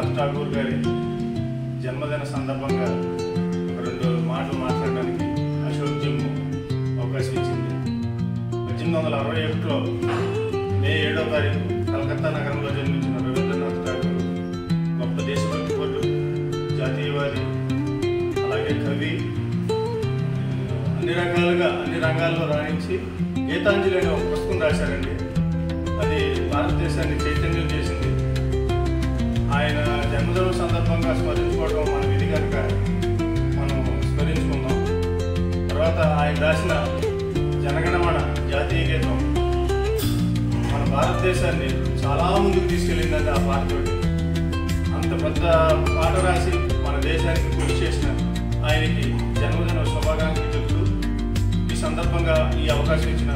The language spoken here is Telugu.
రవీంద్రనాథ్ ఠాగూర్ గారి జన్మదిన సందర్భంగా ఒక 2 మాటలు మాట్లాడడానికి అశోక్ అవకాశం ఇచ్చింది. 1861లో మే 7వ తారీఖు కలకత్తా నగరంలో జన్మించిన రవీంద్రనాథ్ ఠాగూర్ గొప్ప దేశభక్తి పరుడు, జాతీయవాది, అలాగే కవి, అన్ని రంగాల్లో రాణించి గీతాంజలి అనే ఒక పుస్తకం రాశారండి. అది భారతదేశాన్ని చైతన్యం చేసింది. ఆయన జన్మదిన సందర్భంగా స్మరించుకోవడం మన విధి కనుక మనం స్మరించుకుందాం. తర్వాత ఆయన రాసిన జనగణమన జాతీయ గీతం మన భారతదేశాన్ని చాలా ముందుకు తీసుకెళ్ళిందండి. ఆ పాటతోటి అంత పెద్ద పాట రాసి మన దేశానికి కృషి చేసిన ఆయనకి జన్మదిన శుభాకాంక్షలు చెబుతూ ఈ సందర్భంగా ఈ అవకాశం ఇచ్చిన